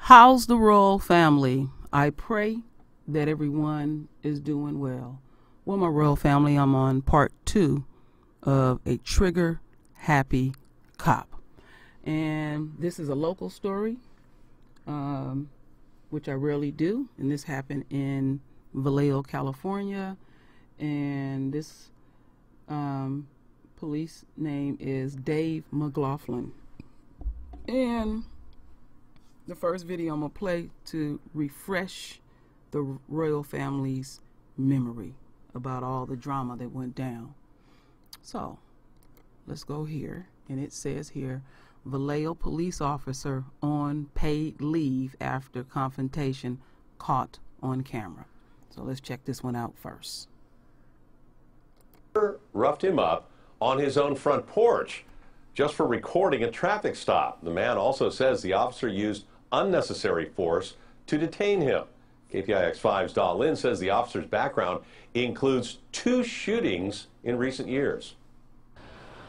How's the royal family? I pray that everyone is doing well. Well, my royal family, I'm on part 2 of a trigger happy cop. And this is a local story, which I rarely do. And this happened in Vallejo, California. And this police name is Dave McLaughlin. And the first video I'm going to play to refresh the royal family's memory about all the drama that went down. So, let's go here. And it says here, Vallejo police officer on paid leave after confrontation caught on camera. So let's check this one out first. Roughed him up on his own front porch just for recording a traffic stop. The man also says the officer used unnecessary force to detain him. KPIX5's Daw Lin says the officer's background includes 2 shootings in recent years.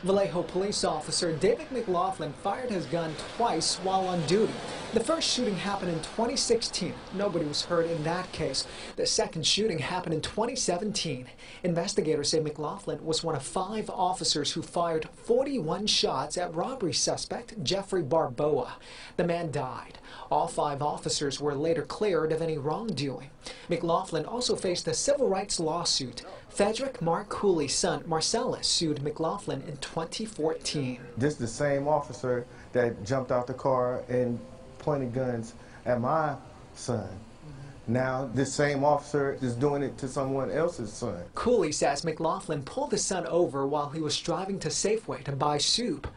Vallejo police officer David McLaughlin fired his gun twice while on duty. The first shooting happened in 2016. Nobody was hurt in that case. The second shooting happened in 2017. Investigators say McLaughlin was one of 5 officers who fired 41 shots at robbery suspect Jeffrey Barboa. The man died. All 5 officers were later cleared of any wrongdoing. McLaughlin also faced a civil rights lawsuit. Frederick Mark Cooley's son, Marcellus, sued McLaughlin in 2014. This is the same officer that jumped out the car and pointed guns at my son. Now, this same officer is doing it to someone else's son. Cooley says McLaughlin pulled his son over while he was driving to Safeway to buy soup.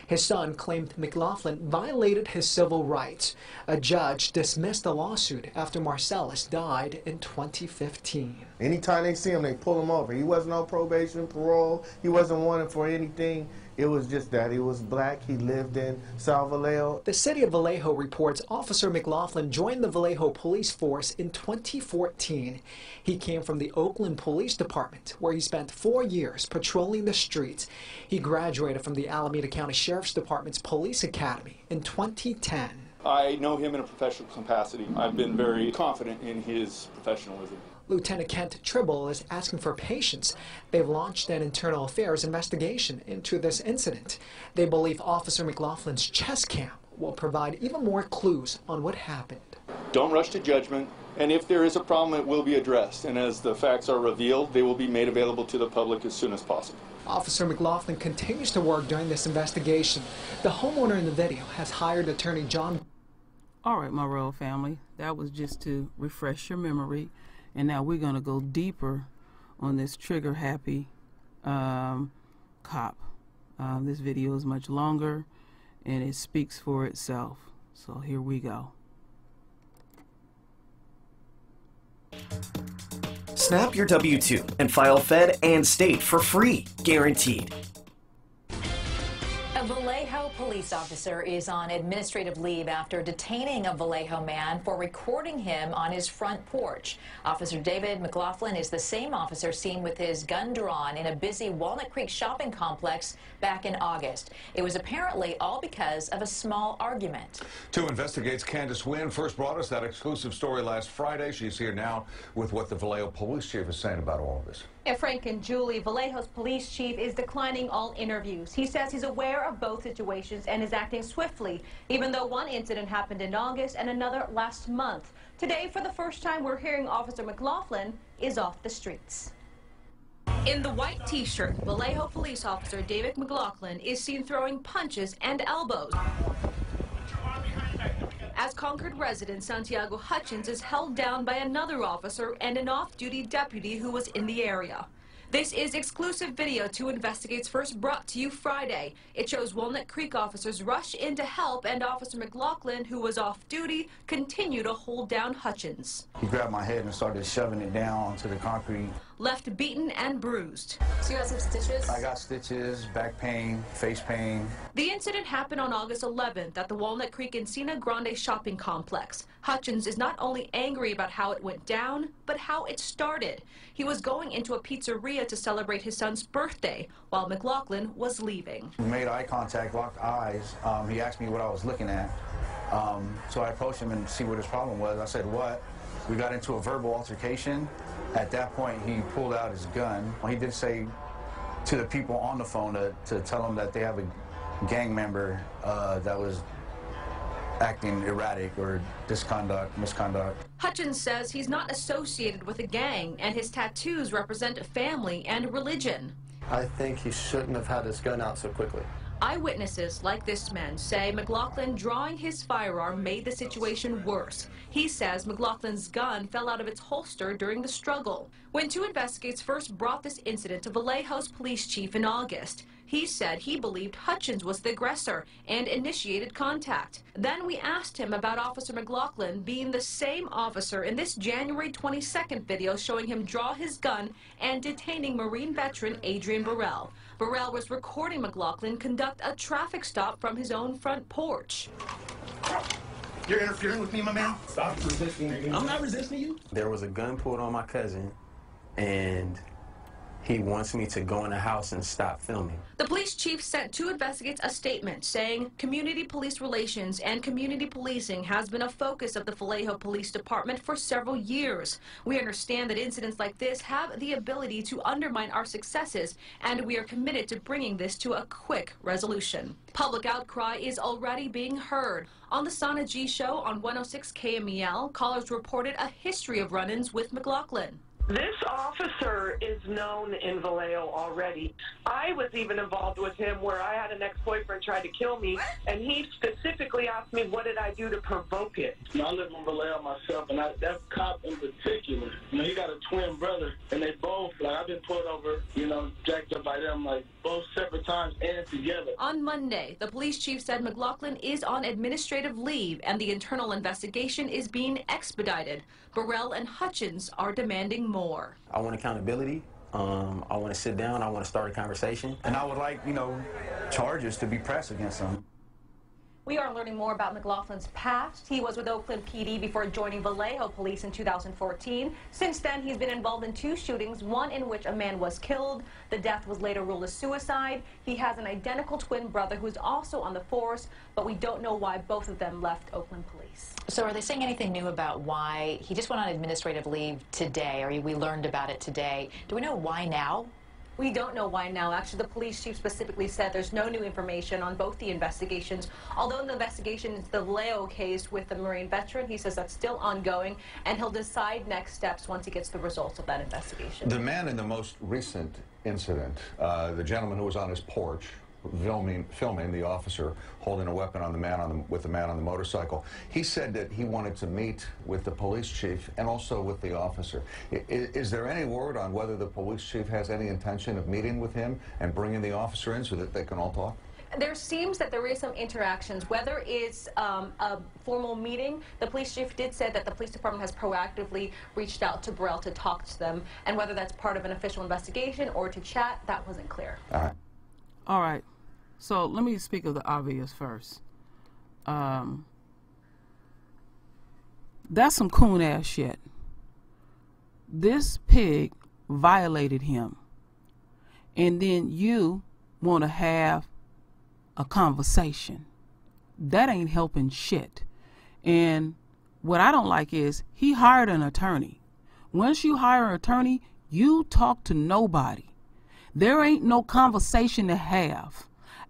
His son claimed McLaughlin violated his civil rights. A judge dismissed the lawsuit after Marcellus died in 2015. Anytime they see him, they pull him over. He wasn't on probation, parole. He wasn't wanted for anything. It was just that he was black. He lived in South Vallejo. The city of Vallejo reports Officer McLaughlin joined the Vallejo police force in 2014. He came from the Oakland Police Department, where he spent 4 years patrolling the streets. He graduated from the Alameda County Sheriff's Department's Police Academy in 2010. I know him in a professional capacity. I've been very confident in his professionalism. Lieutenant Kent Tribble is asking for patience. They've launched an internal affairs investigation into this incident. They believe Officer McLaughlin's chest cam will provide even more clues on what happened. Don't rush to judgment, and if there is a problem, it will be addressed. And as the facts are revealed, they will be made available to the public as soon as possible. Officer McLaughlin continues to work during this investigation. The homeowner in the video has hired attorney John. All right, my royal family, that was just to refresh your memory. And now we're going to go deeper on this trigger-happy cop. This video is much longer, and it speaks for itself. So here we go. Snap your W-2 and file Fed and state for free, guaranteed. A Vallejo police officer is on administrative leave after detaining a Vallejo man for recording him on his front porch. Officer David McLaughlin is the same officer seen with his gun drawn in a busy Walnut Creek shopping complex back in August. It was apparently all because of a small argument. 2 Investigates Candace Wynn first brought us that exclusive story last Friday. She's here now with what the Vallejo police chief is saying about all of this. Yeah, Frank and Julie, Vallejo's police chief is declining all interviews. He says he's aware of both situations and is acting swiftly, even though one incident happened in August and another last month. Today, for the first time, we're hearing Officer McLaughlin is off the streets. In the white t-shirt, Vallejo police officer David McLaughlin is seen throwing punches and elbows as Concord resident Santiago Hutchins is held down by another officer and an off-duty deputy who was in the area. This is exclusive video 2 Investigates first brought to you Friday. It shows Walnut Creek officers rush in to help, and Officer McLaughlin, who was off duty, continue to hold down Hutchins. He grabbed my head and started shoving it down onto the concrete. Left beaten and bruised. So you got some stitches? I got stitches, back pain, face pain. The incident happened on August 11th at the Walnut Creek Encina Grande shopping complex. Hutchins is not only angry about how it went down, but how it started. He was going into a pizzeria to celebrate his son's birthday while McLaughlin was leaving. We made eye contact, locked eyes. He asked me what I was looking at. So I approached him and see what his problem was. I said, what? We got into a verbal altercation. At that point, he pulled out his gun. He did say to the people on the phone to tell them that they have a gang member that was acting erratic or misconduct. Hutchins says he's not associated with a gang, and his tattoos represent family and religion. I think he shouldn't have had his gun out so quickly. Eyewitnesses like this man say McLaughlin drawing his firearm made the situation worse. He says McLaughlin's gun fell out of its holster during the struggle. When 2 investigators first brought this incident to Vallejo's police chief in August, he said he believed Hutchins was the aggressor and initiated contact. Then we asked him about Officer McLaughlin being the same officer in this January 22nd video showing him draw his gun and detaining Marine veteran Adrian Burrell. Burrell was recording McLaughlin conduct a traffic stop from his own front porch. You're interfering with me, my man? Stop resisting me. I'm not resisting you. There was a gun pulled on my cousin, and he wants me to go in the house and stop filming. The police chief sent 2 investigators a statement saying community police relations and community policing has been a focus of the Vallejo Police Department for several years. We understand that incidents like this have the ability to undermine our successes, and we are committed to bringing this to a quick resolution. Public outcry is already being heard. On the Sana G show on 106 KMEL, callers reported a history of run-ins with McLaughlin. This officer is known in Vallejo already. I was even involved with him where I had an ex-boyfriend try to kill me, and he specifically asked me what did I do to provoke it. I live in Vallejo myself, and that cop in particular, he got a twin brother, and they both, I've been pulled over, jacked up by them, both separate times and together. On Monday, the police chief said McLaughlin is on administrative leave, and the internal investigation is being expedited. Burrell and Hutchins are demanding more. I want accountability. I want to sit down. I want to start a conversation. And I would like, charges to be pressed against him. We are learning more about McLaughlin's past. He was with Oakland PD before joining Vallejo Police in 2014. Since then, he's been involved in 2 shootings, one in which a man was killed. The death was later ruled a suicide. He has an identical twin brother who is also on the force, but we don't know why both of them left Oakland Police. So are they saying anything new about why he just went on administrative leave today, or we learned about it today? Do we know why now? We don't know why now. Actually, the police chief specifically said there's no new information on both the investigations. Although the investigation is the Vallejo case with the Marine veteran, he says that's still ongoing, and he'll decide next steps once he gets the results of that investigation. The man in the most recent incident, the gentleman who was on his porch, filming the officer holding a weapon on the man with the man on the motorcycle. He said that he wanted to meet with the police chief and also with the officer. Is there any word on whether the police chief has any intention of meeting with him and bringing the officer in so that they can all talk? There seems that there is some interactions. Whether it's a formal meeting, the police chief did say that the police department has proactively reached out to Burrell to talk to them, and whether that's part of an official investigation or to chat, that wasn't clear. All right. So let me speak of the obvious first. That's some coon ass shit. This pig violated him, and then you want to have a conversation. That ain't helping shit. And what I don't like is he hired an attorney. Once you hire an attorney, you talk to nobody. There ain't no conversation to have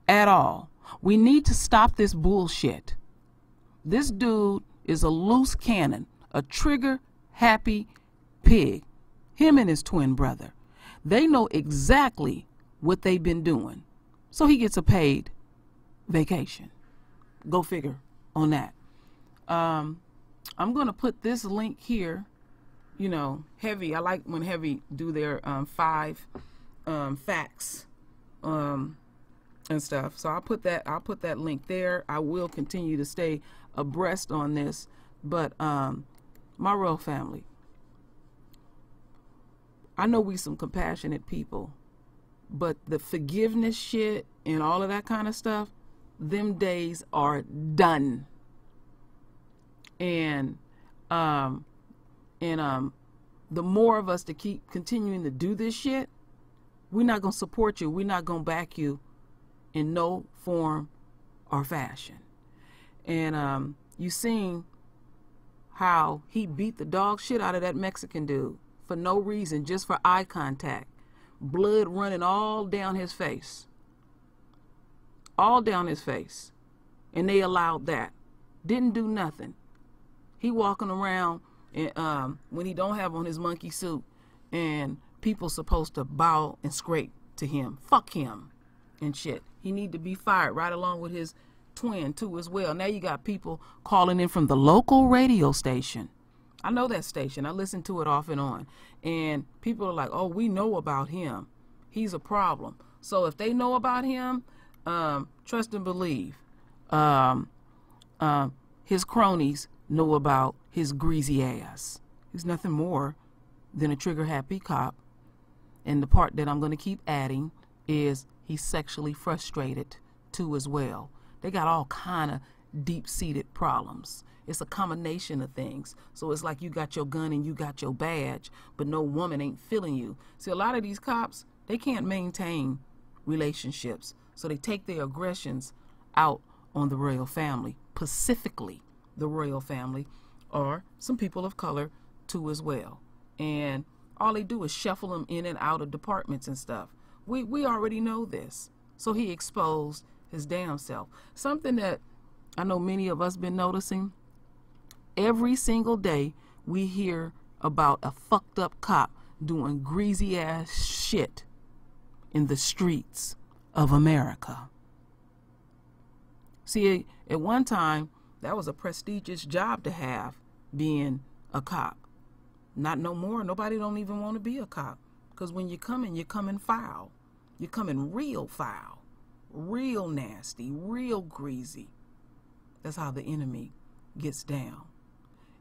at all. We need to stop this bullshit. This dude is a loose cannon, a trigger-happy pig. Him and his twin brother. They know exactly what they've been doing. So he gets a paid vacation. Go figure on that. I'm going to put this link here. Heavy. I like when Heavy do their 5 facts and stuff. So I'll put that link there. I will continue to stay abreast on this. But my royal family, I know we some compassionate people, but the forgiveness shit and all of that kind of stuff, them days are done. And the more of us to keep continuing to do this shit, we're not going to support you. We're not going to back you in no form or fashion. And You seen how he beat the dog shit out of that Mexican dude for no reason, just for eye contact. Blood running all down his face. All down his face. And they allowed that. Didn't do nothing. He walking around and, when he don't have on his monkey suit, and people supposed to bow and scrape to him. Fuck him and shit. He need to be fired right along with his twin too as well. Now you got people calling in from the local radio station. I know that station. I listen to it off and on. And people are like, oh, we know about him. He's a problem. So if they know about him, trust and believe. His cronies know about his greasy ass. He's nothing more than a trigger-happy cop. And the part that I'm going to keep adding is he's sexually frustrated too as well. They got all kind of deep-seated problems. It's a combination of things. So it's like you got your gun and you got your badge, but no woman ain't feeling you. See, a lot of these cops, they can't maintain relationships. So they take their aggressions out on the royal family, specifically the royal family, or some people of color too as well. And all they do is shuffle them in and out of departments and stuff. We already know this. So he exposed his damn self. Something that I know many of us been noticing. Every single day we hear about a fucked up cop doing greasy ass shit in the streets of America. See, at one time, that was a prestigious job to have, being a cop. Not no more. Nobody don't even want to be a cop. Because when you're coming foul. You're coming real foul. Real nasty. Real greasy. That's how the enemy gets down.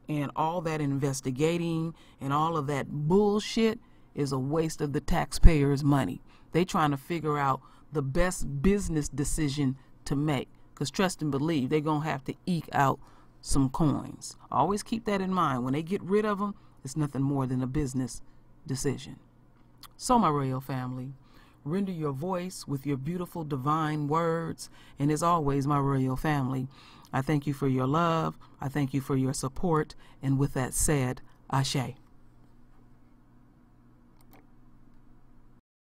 And all that investigating and all of that bullshit is a waste of the taxpayers' money. They trying to figure out the best business decision to make. Because trust and believe, they're going to have to eke out some coins. Always keep that in mind. When they get rid of them, it's nothing more than a business decision. So, my royal family, render your voice with your beautiful divine words. And as always, my royal family, I thank you for your love. I thank you for your support. And with that said, Ashe.